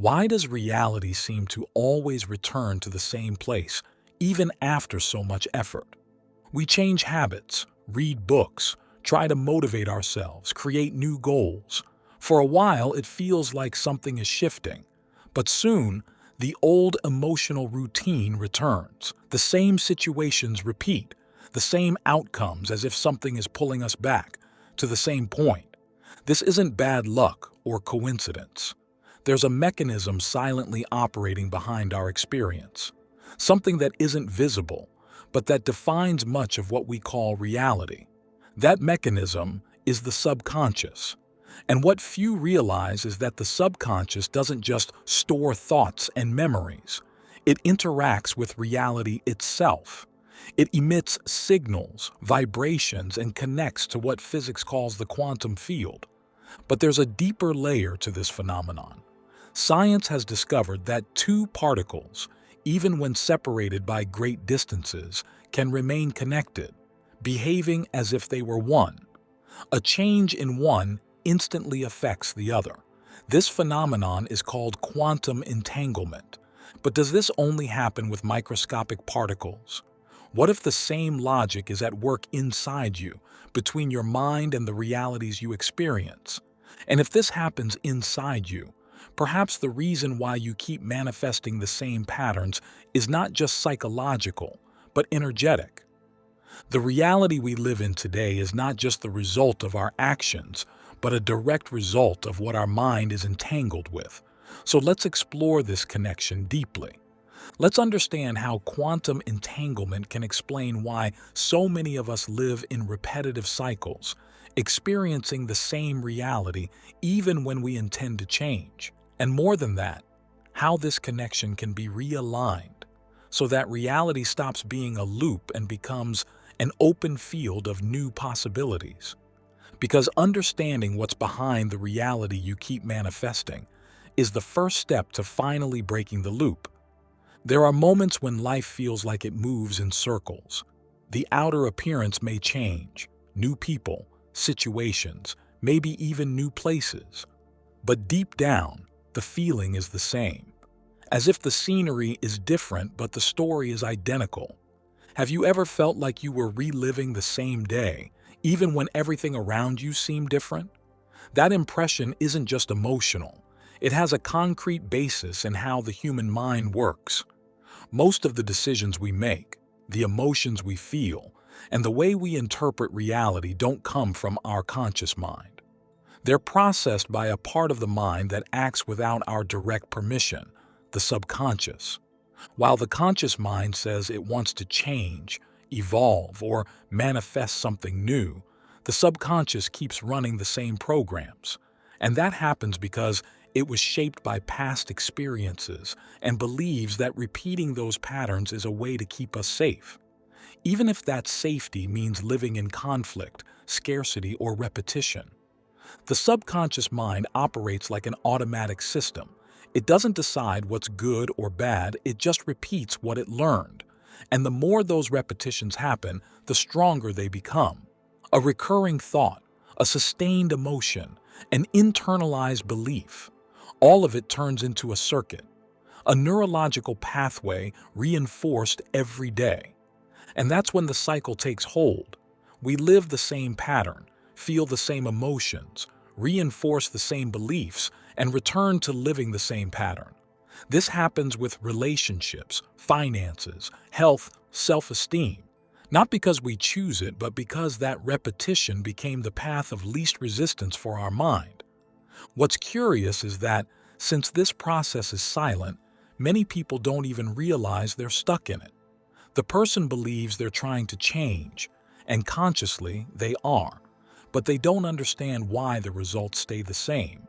Why does reality seem to always return to the same place, even after so much effort? We change habits, read books, try to motivate ourselves, create new goals. For a while, it feels like something is shifting, but soon, the old emotional routine returns. The same situations repeat, the same outcomes as if something is pulling us back to the same point. This isn't bad luck or coincidence. There's a mechanism silently operating behind our experience, something that isn't visible, but that defines much of what we call reality. That mechanism is the subconscious. And what few realize is that the subconscious doesn't just store thoughts and memories. It interacts with reality itself. It emits signals, vibrations, and connects to what physics calls the quantum field. But there's a deeper layer to this phenomenon. Science has discovered that two particles, even when separated by great distances, can remain connected, behaving as if they were one. A change in one instantly affects the other. This phenomenon is called quantum entanglement. But does this only happen with microscopic particles? What if the same logic is at work inside you, between your mind and the realities you experience? And if this happens inside you, perhaps the reason why you keep manifesting the same patterns is not just psychological, but energetic. The reality we live in today is not just the result of our actions, but a direct result of what our mind is entangled with. So let's explore this connection deeply. Let's understand how quantum entanglement can explain why so many of us live in repetitive cycles, experiencing the same reality even when we intend to change. And more than that, how this connection can be realigned so that reality stops being a loop and becomes an open field of new possibilities. Because understanding what's behind the reality you keep manifesting is the first step to finally breaking the loop. There are moments when life feels like it moves in circles. The outer appearance may change, new people, situations, maybe even new places. But deep down, the feeling is the same. As if the scenery is different but the story is identical. Have you ever felt like you were reliving the same day, even when everything around you seemed different? That impression isn't just emotional. It has a concrete basis in how the human mind works. Most of the decisions we make, the emotions we feel, and the way we interpret reality don't come from our conscious mind. They're processed by a part of the mind that acts without our direct permission, the subconscious. While the conscious mind says it wants to change, evolve, or manifest something new, the subconscious keeps running the same programs. And that happens because it was shaped by past experiences and believes that repeating those patterns is a way to keep us safe. Even if that safety means living in conflict, scarcity, or repetition. The subconscious mind operates like an automatic system. It doesn't decide what's good or bad, it just repeats what it learned. And the more those repetitions happen, the stronger they become. A recurring thought, a sustained emotion, an internalized belief. All of it turns into a circuit, a neurological pathway reinforced every day. And that's when the cycle takes hold. We live the same pattern, feel the same emotions, reinforce the same beliefs, and return to living the same pattern. This happens with relationships, finances, health, self-esteem. Not because we choose it, but because that repetition became the path of least resistance for our mind. What's curious is that, since this process is silent, many people don't even realize they're stuck in it. The person believes they're trying to change, and consciously they are, but they don't understand why the results stay the same.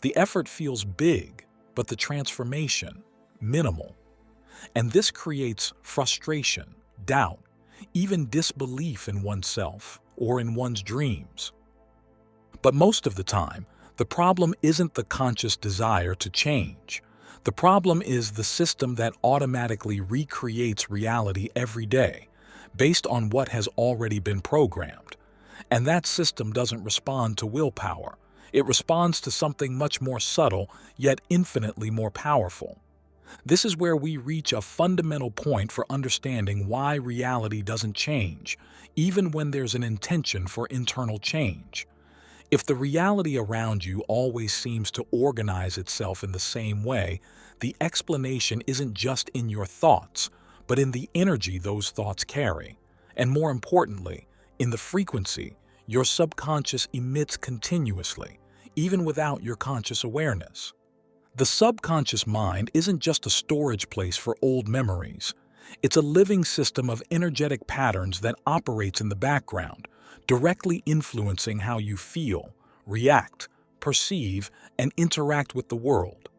The effort feels big, but the transformation, minimal. And this creates frustration, doubt, even disbelief in oneself or in one's dreams. But most of the time, the problem isn't the conscious desire to change. The problem is the system that automatically recreates reality every day, based on what has already been programmed. And that system doesn't respond to willpower. It responds to something much more subtle, yet infinitely more powerful. This is where we reach a fundamental point for understanding why reality doesn't change, even when there's an intention for internal change. If the reality around you always seems to organize itself in the same way, the explanation isn't just in your thoughts, but in the energy those thoughts carry. And more importantly, in the frequency your subconscious emits continuously, even without your conscious awareness. The subconscious mind isn't just a storage place for old memories. It's a living system of energetic patterns that operates in the background, directly influencing how you feel, react, perceive, and interact with the world.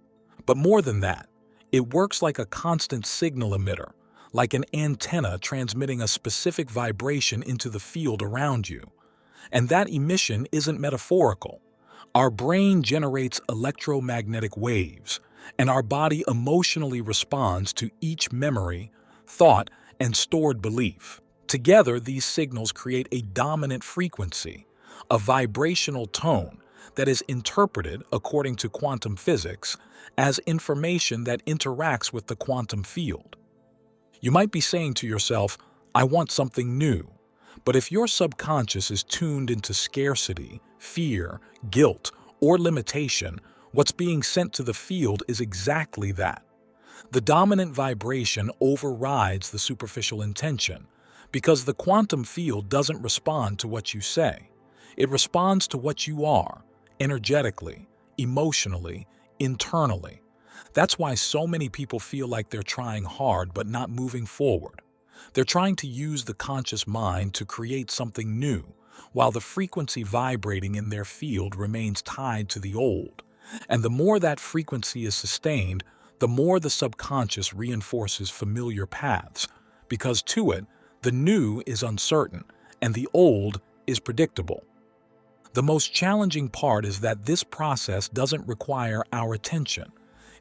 But more than that, it works like a constant signal emitter, like an antenna transmitting a specific vibration into the field around you. And that emission isn't metaphorical. Our brain generates electromagnetic waves, and our body emotionally responds to each memory, thought, and stored belief. Together, these signals create a dominant frequency, a vibrational tone that is interpreted, according to quantum physics, as information that interacts with the quantum field. You might be saying to yourself, "I want something new." But if your subconscious is tuned into scarcity, fear, guilt, or limitation, what's being sent to the field is exactly that. The dominant vibration overrides the superficial intention, because the quantum field doesn't respond to what you say. It responds to what you are, energetically, emotionally, internally. That's why so many people feel like they're trying hard but not moving forward. They're trying to use the conscious mind to create something new, while the frequency vibrating in their field remains tied to the old. And the more that frequency is sustained, the more the subconscious reinforces familiar paths, because to it, the new is uncertain and the old is predictable. The most challenging part is that this process doesn't require our attention.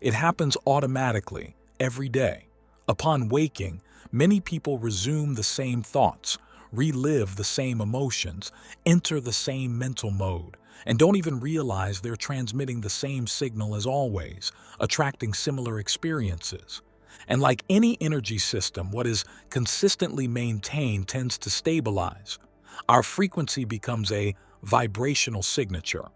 It happens automatically, every day. Upon waking, many people resume the same thoughts, relive the same emotions, enter the same mental mode, and don't even realize they're transmitting the same signal as always, attracting similar experiences. And like any energy system, what is consistently maintained tends to stabilize. Our frequency becomes a vibrational signature,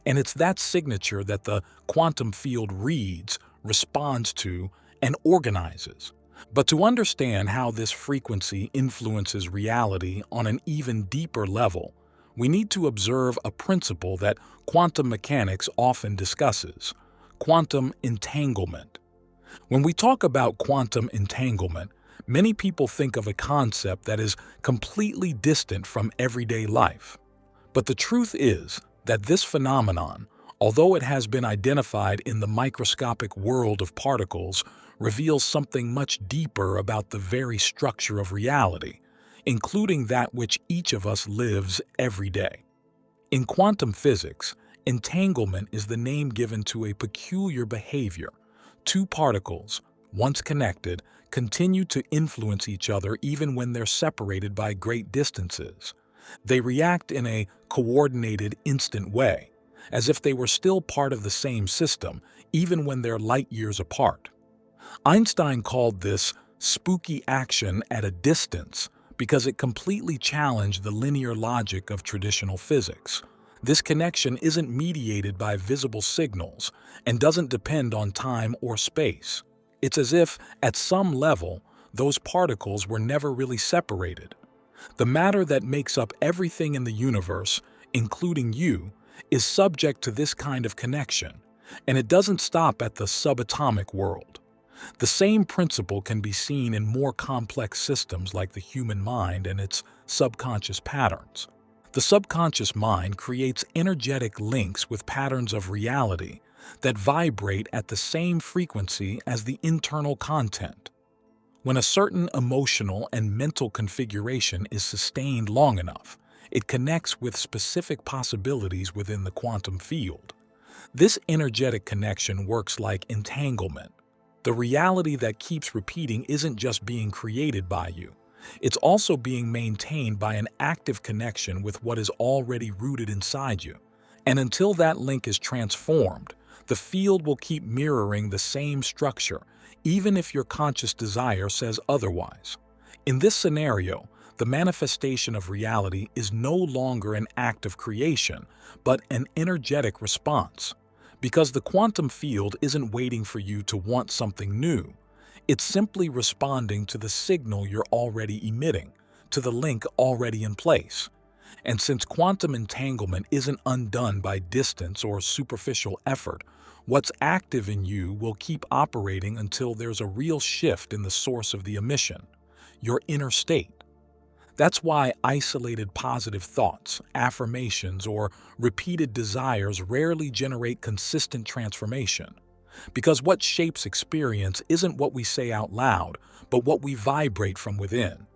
and it's that signature that the quantum field reads, responds to, and organizes. But to understand how this frequency influences reality on an even deeper level, we need to observe a principle that quantum mechanics often discusses: quantum entanglement. When we talk about quantum entanglement, many people think of a concept that is completely distant from everyday life. But the truth is that this phenomenon, although it has been identified in the microscopic world of particles, reveals something much deeper about the very structure of reality, including that which each of us lives every day. In quantum physics, entanglement is the name given to a peculiar behavior. Two particles, once connected, continue to influence each other even when they're separated by great distances. They react in a coordinated, instant way, as if they were still part of the same system, even when they're light years apart. Einstein called this spooky action at a distance because it completely challenged the linear logic of traditional physics. This connection isn't mediated by visible signals and doesn't depend on time or space. It's as if, at some level, those particles were never really separated. The matter that makes up everything in the universe, including you, is subject to this kind of connection, and it doesn't stop at the subatomic world. The same principle can be seen in more complex systems like the human mind and its subconscious patterns. The subconscious mind creates energetic links with patterns of reality that vibrate at the same frequency as the internal content. When a certain emotional and mental configuration is sustained long enough, it connects with specific possibilities within the quantum field. This energetic connection works like entanglement. The reality that keeps repeating isn't just being created by you. It's also being maintained by an active connection with what is already rooted inside you. And until that link is transformed, the field will keep mirroring the same structure, even if your conscious desire says otherwise. In this scenario, the manifestation of reality is no longer an act of creation, but an energetic response. Because the quantum field isn't waiting for you to want something new. It's simply responding to the signal you're already emitting, to the link already in place. And since quantum entanglement isn't undone by distance or superficial effort, what's active in you will keep operating until there's a real shift in the source of the emission, your inner state. That's why isolated positive thoughts, affirmations, or repeated desires rarely generate consistent transformation. Because what shapes experience isn't what we say out loud, but what we vibrate from within.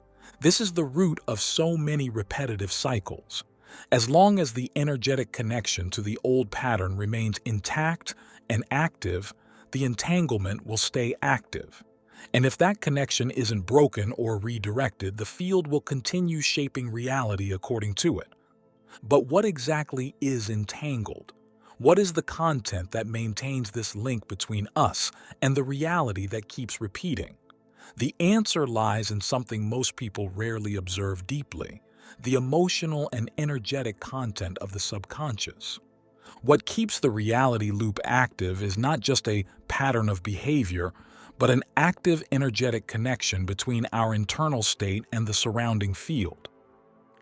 This is the root of so many repetitive cycles. As long as the energetic connection to the old pattern remains intact and active, the entanglement will stay active. And if that connection isn't broken or redirected, the field will continue shaping reality according to it. But what exactly is entangled? What is the content that maintains this link between us and the reality that keeps repeating? The answer lies in something most people rarely observe deeply: the emotional and energetic content of the subconscious. What keeps the reality loop active is not just a pattern of behavior, but an active energetic connection between our internal state and the surrounding field.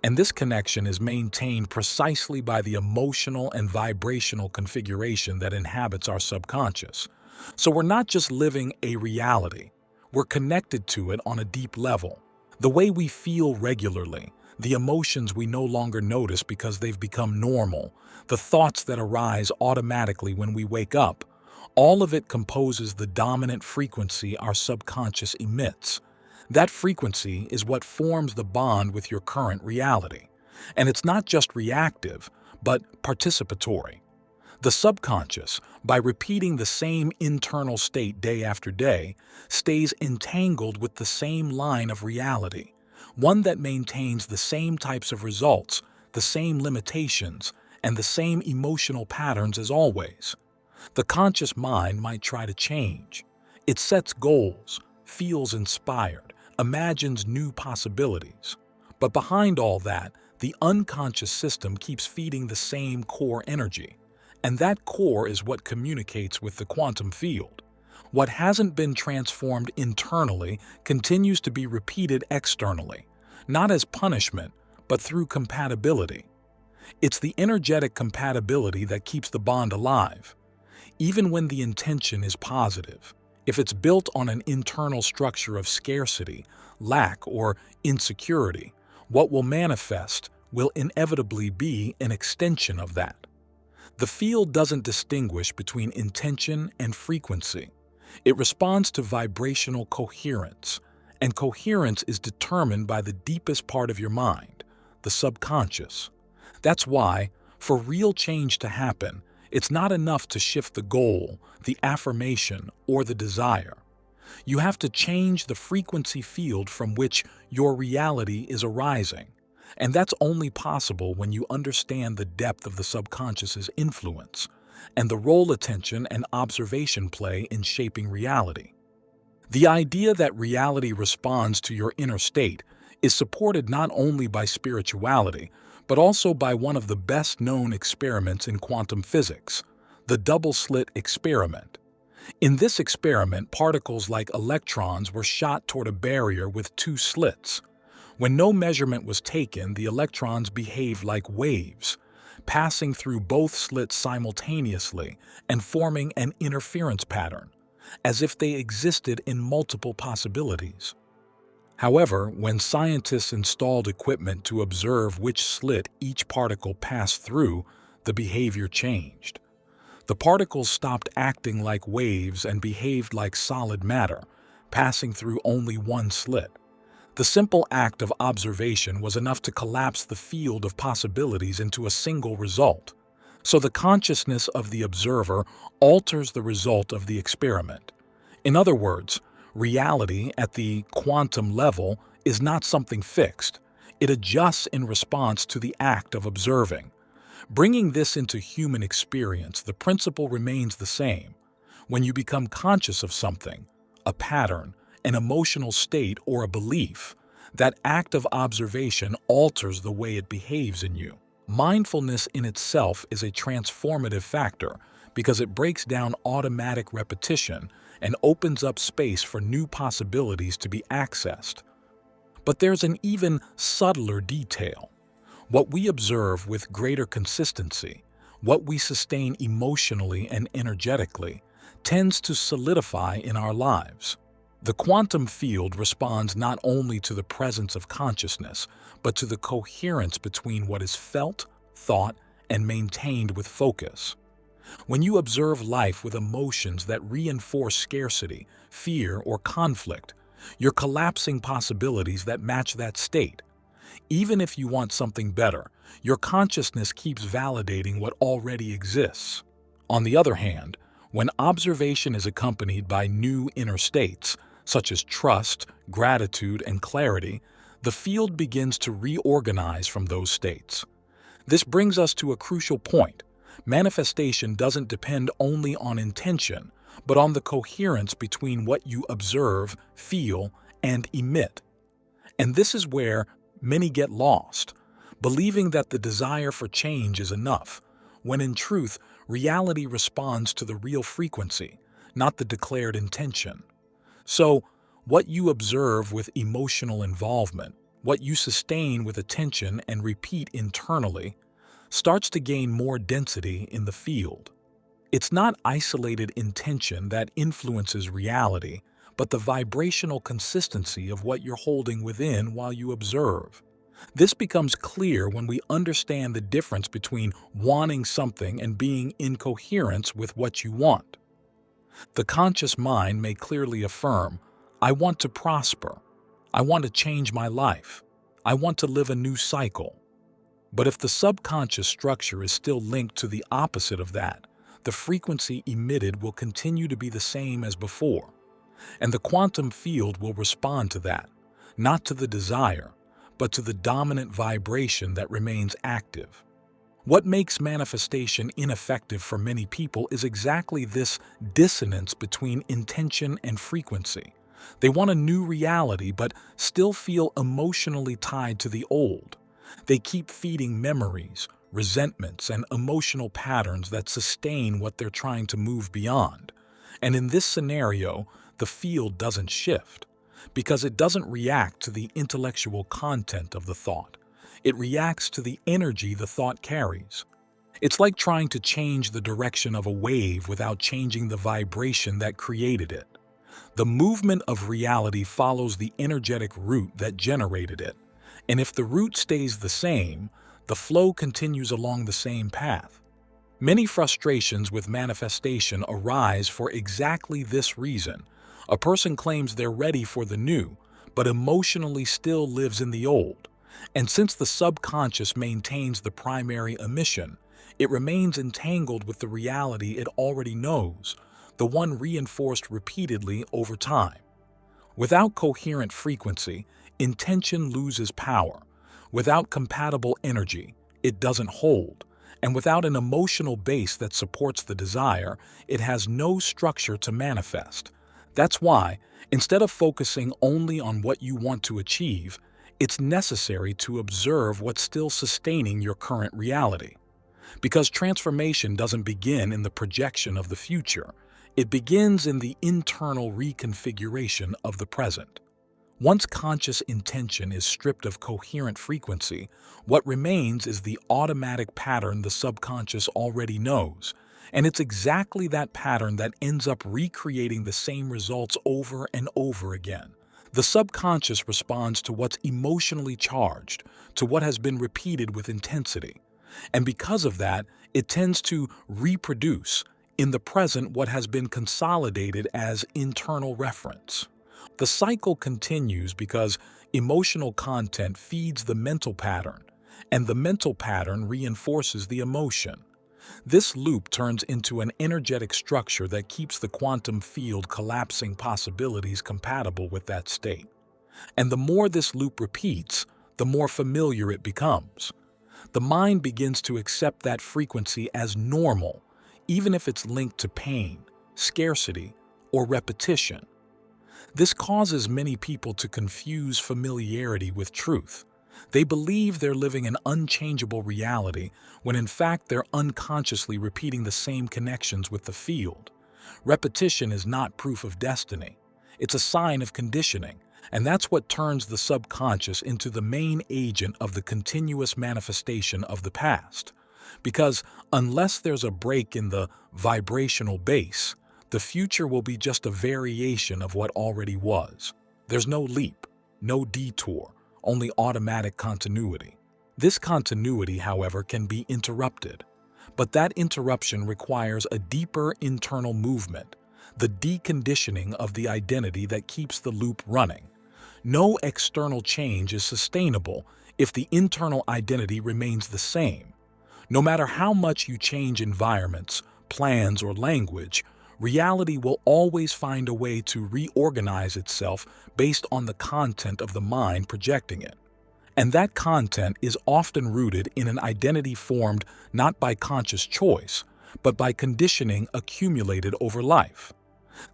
And this connection is maintained precisely by the emotional and vibrational configuration that inhabits our subconscious. So we're not just living a reality, we're connected to it on a deep level. The way we feel regularly, the emotions we no longer notice because they've become normal, the thoughts that arise automatically when we wake up, all of it composes the dominant frequency our subconscious emits. That frequency is what forms the bond with your current reality. And it's not just reactive, but participatory. The subconscious, by repeating the same internal state day after day, stays entangled with the same line of reality, one that maintains the same types of results, the same limitations, and the same emotional patterns as always. The conscious mind might try to change. It sets goals, feels inspired, imagines new possibilities. But behind all that, the unconscious system keeps feeding the same core energy. And that core is what communicates with the quantum field. What hasn't been transformed internally continues to be repeated externally, not as punishment, but through compatibility. It's the energetic compatibility that keeps the bond alive. Even when the intention is positive, if it's built on an internal structure of scarcity, lack, or insecurity, what will manifest will inevitably be an extension of that. The field doesn't distinguish between intention and frequency. It responds to vibrational coherence, and coherence is determined by the deepest part of your mind, the subconscious. That's why, for real change to happen, it's not enough to shift the goal, the affirmation, or the desire. You have to change the frequency field from which your reality is arising. And that's only possible when you understand the depth of the subconscious's influence and the role attention and observation play in shaping reality. The idea that reality responds to your inner state is supported not only by spirituality, but also by one of the best-known experiments in quantum physics, the double-slit experiment. In this experiment, particles like electrons were shot toward a barrier with two slits. When no measurement was taken, the electrons behaved like waves, passing through both slits simultaneously and forming an interference pattern, as if they existed in multiple possibilities. However, when scientists installed equipment to observe which slit each particle passed through, the behavior changed. The particles stopped acting like waves and behaved like solid matter, passing through only one slit. The simple act of observation was enough to collapse the field of possibilities into a single result. So the consciousness of the observer alters the result of the experiment. In other words, reality at the quantum level is not something fixed. It adjusts in response to the act of observing. Bringing this into human experience, the principle remains the same. When you become conscious of something, a pattern, an emotional state, or a belief, that act of observation alters the way it behaves in you. Mindfulness in itself is a transformative factor because it breaks down automatic repetition and opens up space for new possibilities to be accessed. But there's an even subtler detail. What we observe with greater consistency, what we sustain emotionally and energetically, tends to solidify in our lives. The quantum field responds not only to the presence of consciousness, but to the coherence between what is felt, thought, and maintained with focus. When you observe life with emotions that reinforce scarcity, fear, or conflict, you're collapsing possibilities that match that state. Even if you want something better, your consciousness keeps validating what already exists. On the other hand, when observation is accompanied by new inner states, such as trust, gratitude, and clarity, the field begins to reorganize from those states. This brings us to a crucial point. Manifestation doesn't depend only on intention, but on the coherence between what you observe, feel, and emit. And this is where many get lost, believing that the desire for change is enough, when in truth, reality responds to the real frequency, not the declared intention. So, what you observe with emotional involvement, what you sustain with attention and repeat internally, starts to gain more density in the field. It's not isolated intention that influences reality, but the vibrational consistency of what you're holding within while you observe. This becomes clear when we understand the difference between wanting something and being in coherence with what you want. The conscious mind may clearly affirm, I want to prosper. I want to change my life. I want to live a new cycle. But if the subconscious structure is still linked to the opposite of that, the frequency emitted will continue to be the same as before. And the quantum field will respond to that, not to the desire, but to the dominant vibration that remains active. What makes manifestation ineffective for many people is exactly this dissonance between intention and frequency. They want a new reality but still feel emotionally tied to the old. They keep feeding memories, resentments, and emotional patterns that sustain what they're trying to move beyond. And in this scenario, the field doesn't shift, because it doesn't react to the intellectual content of the thought. It reacts to the energy the thought carries. It's like trying to change the direction of a wave without changing the vibration that created it. The movement of reality follows the energetic root that generated it, and if the root stays the same, the flow continues along the same path. Many frustrations with manifestation arise for exactly this reason. A person claims they're ready for the new, but emotionally still lives in the old. And since the subconscious maintains the primary emission, it remains entangled with the reality it already knows, the one reinforced repeatedly over time. Without coherent frequency, intention loses power. Without compatible energy, it doesn't hold. And without an emotional base that supports the desire, it has no structure to manifest. That's why, instead of focusing only on what you want to achieve, it's necessary to observe what's still sustaining your current reality. Because transformation doesn't begin in the projection of the future, it begins in the internal reconfiguration of the present. Once conscious intention is stripped of coherent frequency, what remains is the automatic pattern the subconscious already knows, and it's exactly that pattern that ends up recreating the same results over and over again. The subconscious responds to what's emotionally charged, to what has been repeated with intensity. And because of that, it tends to reproduce in the present what has been consolidated as internal reference. The cycle continues because emotional content feeds the mental pattern, and the mental pattern reinforces the emotion. This loop turns into an energetic structure that keeps the quantum field collapsing possibilities compatible with that state. And the more this loop repeats, the more familiar it becomes. The mind begins to accept that frequency as normal, even if it's linked to pain, scarcity, or repetition. This causes many people to confuse familiarity with truth. They believe they're living an unchangeable reality when in fact they're unconsciously repeating the same connections with the field. Repetition is not proof of destiny. It's a sign of conditioning, and that's what turns the subconscious into the main agent of the continuous manifestation of the past. Because unless there's a break in the vibrational base, the future will be just a variation of what already was. There's no leap, no detour, only automatic continuity. This continuity, however, can be interrupted. But that interruption requires a deeper internal movement, the deconditioning of the identity that keeps the loop running. No external change is sustainable if the internal identity remains the same. No matter how much you change environments, plans, or language, reality will always find a way to reorganize itself based on the content of the mind projecting it. And that content is often rooted in an identity formed not by conscious choice, but by conditioning accumulated over life.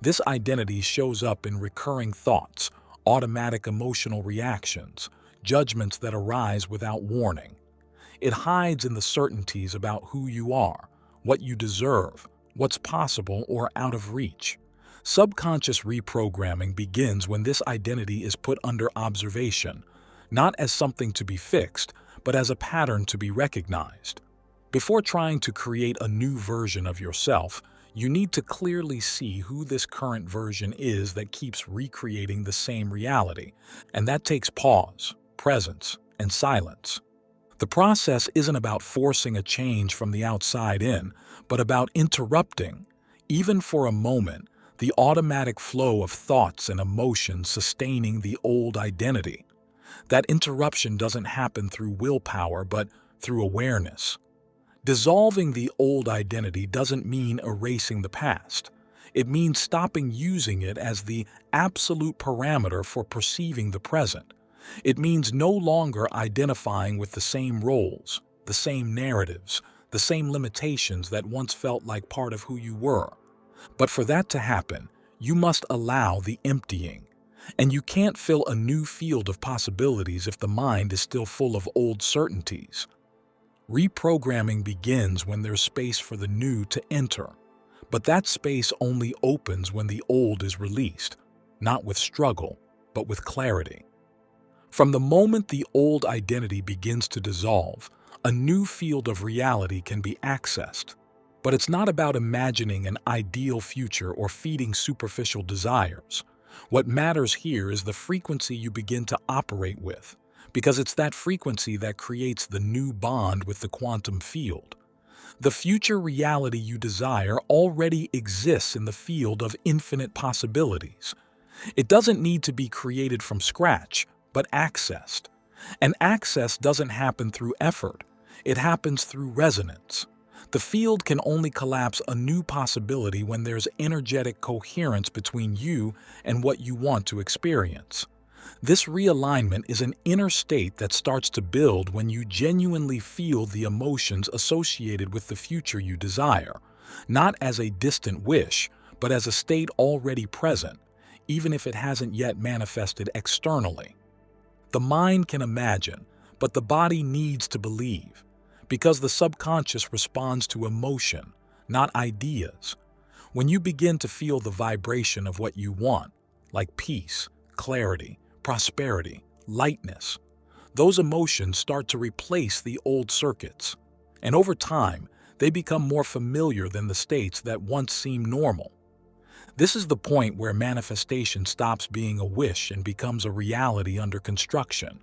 This identity shows up in recurring thoughts, automatic emotional reactions, judgments that arise without warning. It hides in the certainties about who you are, what you deserve, what's possible or out of reach. Subconscious reprogramming begins when this identity is put under observation, not as something to be fixed, but as a pattern to be recognized. Before trying to create a new version of yourself, you need to clearly see who this current version is that keeps recreating the same reality, and that takes pause, presence, and silence. The process isn't about forcing a change from the outside in, but about interrupting, even for a moment, the automatic flow of thoughts and emotions sustaining the old identity. That interruption doesn't happen through willpower, but through awareness. Dissolving the old identity doesn't mean erasing the past. It means stopping using it as the absolute parameter for perceiving the present. It means no longer identifying with the same roles, the same narratives, the same limitations that once felt like part of who you were. But for that to happen, you must allow the emptying. And you can't fill a new field of possibilities if the mind is still full of old certainties. Reprogramming begins when there's space for the new to enter. But that space only opens when the old is released, not with struggle, but with clarity. From the moment the old identity begins to dissolve, a new field of reality can be accessed. But it's not about imagining an ideal future or feeding superficial desires. What matters here is the frequency you begin to operate with, because it's that frequency that creates the new bond with the quantum field. The future reality you desire already exists in the field of infinite possibilities. It doesn't need to be created from scratch, but accessed. And access doesn't happen through effort. It happens through resonance. The field can only collapse a new possibility when there's energetic coherence between you and what you want to experience. This realignment is an inner state that starts to build when you genuinely feel the emotions associated with the future you desire, not as a distant wish, but as a state already present, even if it hasn't yet manifested externally. The mind can imagine, but the body needs to believe, because the subconscious responds to emotion, not ideas. When you begin to feel the vibration of what you want, like peace, clarity, prosperity, lightness, those emotions start to replace the old circuits. And over time, they become more familiar than the states that once seemed normal. This is the point where manifestation stops being a wish and becomes a reality under construction.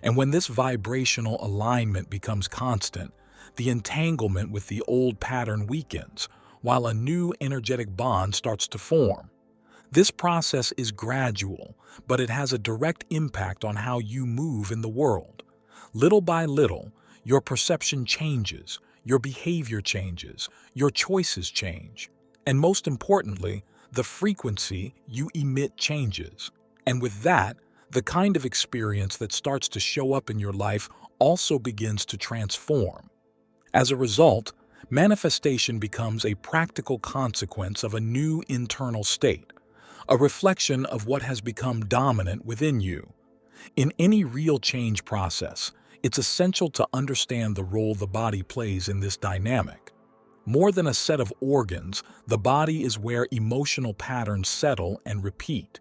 And when this vibrational alignment becomes constant, the entanglement with the old pattern weakens, while a new energetic bond starts to form. This process is gradual, but it has a direct impact on how you move in the world. Little by little, your perception changes, your behavior changes, your choices change. And most importantly, the frequency you emit changes. And with that, The kind of experience that starts to show up in your life also begins to transform. As a result, manifestation becomes a practical consequence of a new internal state, a reflection of what has become dominant within you. In any real change process, it's essential to understand the role the body plays in this dynamic. More than a set of organs, the body is where emotional patterns settle and repeat.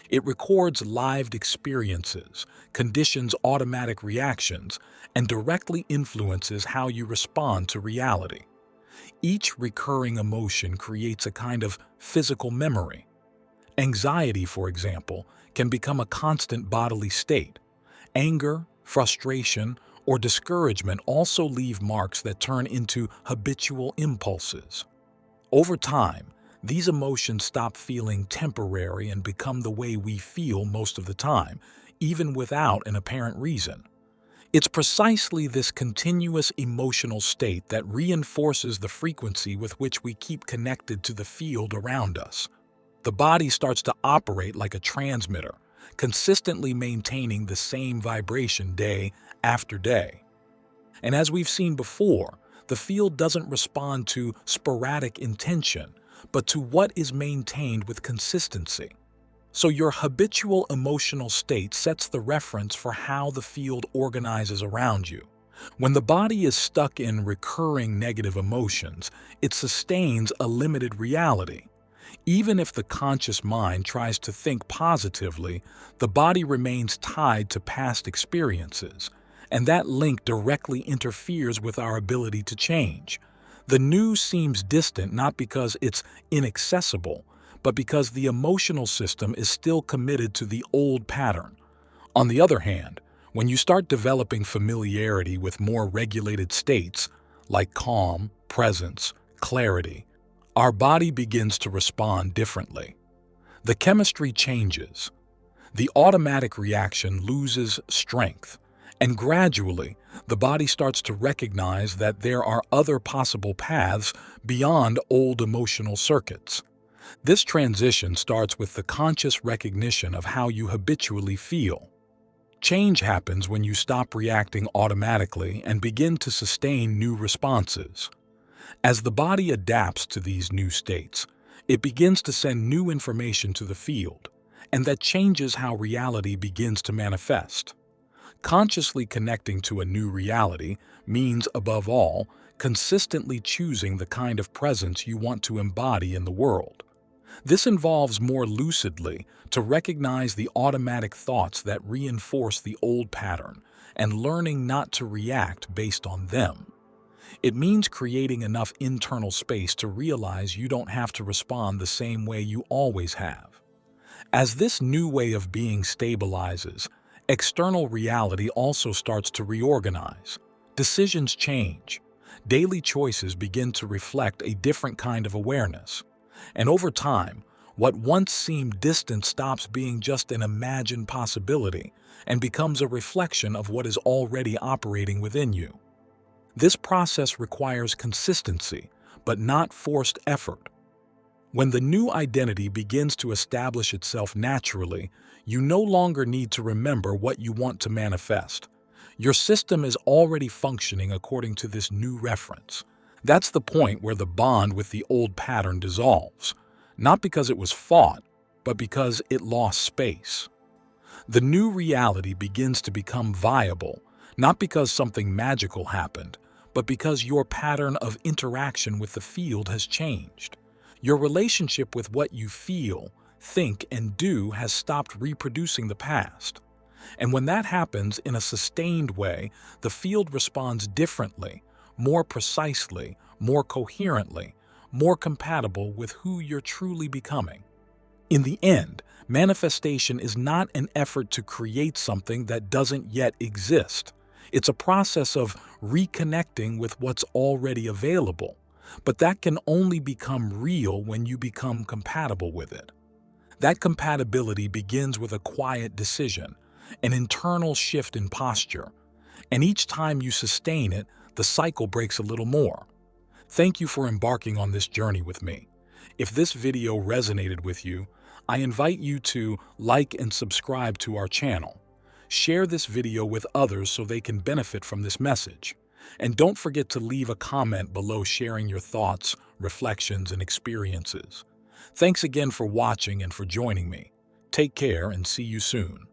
It records lived experiences, conditions automatic reactions, and directly influences how you respond to reality. Each recurring emotion creates a kind of physical memory. Anxiety, for example, can become a constant bodily state. Anger, frustration, or discouragement also leave marks that turn into habitual impulses. Over time, these emotions stop feeling temporary and become the way we feel most of the time, even without an apparent reason. It's precisely this continuous emotional state that reinforces the frequency with which we keep connected to the field around us. The body starts to operate like a transmitter, consistently maintaining the same vibration day after day. And as we've seen before, the field doesn't respond to sporadic intention, but to what is maintained with consistency. So your habitual emotional state sets the reference for how the field organizes around you. When the body is stuck in recurring negative emotions, it sustains a limited reality. Even if the conscious mind tries to think positively, the body remains tied to past experiences, and that link directly interferes with our ability to change. The new seems distant not because it's inaccessible, but because the emotional system is still committed to the old pattern. On the other hand, when you start developing familiarity with more regulated states, like calm, presence, clarity, our body begins to respond differently. The chemistry changes. The automatic reaction loses strength, and gradually, the body starts to recognize that there are other possible paths beyond old emotional circuits. This transition starts with the conscious recognition of how you habitually feel. Change happens when you stop reacting automatically and begin to sustain new responses. As the body adapts to these new states, it begins to send new information to the field, and that changes how reality begins to manifest. Consciously connecting to a new reality means, above all, consistently choosing the kind of presence you want to embody in the world. This involves more lucidly to recognize the automatic thoughts that reinforce the old pattern and learning not to react based on them. It means creating enough internal space to realize you don't have to respond the same way you always have. As this new way of being stabilizes, external reality also starts to reorganize. Decisions change. Daily choices begin to reflect a different kind of awareness. And over time, what once seemed distant stops being just an imagined possibility and becomes a reflection of what is already operating within you. This process requires consistency, but not forced effort. When the new identity begins to establish itself naturally, you no longer need to remember what you want to manifest. Your system is already functioning according to this new reference. That's the point where the bond with the old pattern dissolves, not because it was fought, but because it lost space. The new reality begins to become viable, not because something magical happened, but because your pattern of interaction with the field has changed. Your relationship with what you feel, think, and do has stopped reproducing the past. And when that happens in a sustained way, the field responds differently, more precisely, more coherently, more compatible with who you're truly becoming. In the end, manifestation is not an effort to create something that doesn't yet exist. It's a process of reconnecting with what's already available, but that can only become real when you become compatible with it. That compatibility begins with a quiet decision, an internal shift in posture, and each time you sustain it, the cycle breaks a little more. Thank you for embarking on this journey with me. If this video resonated with you, I invite you to like and subscribe to our channel. Share this video with others so they can benefit from this message. And don't forget to leave a comment below sharing your thoughts, reflections, and experiences. Thanks again for watching and for joining me. Take care and see you soon.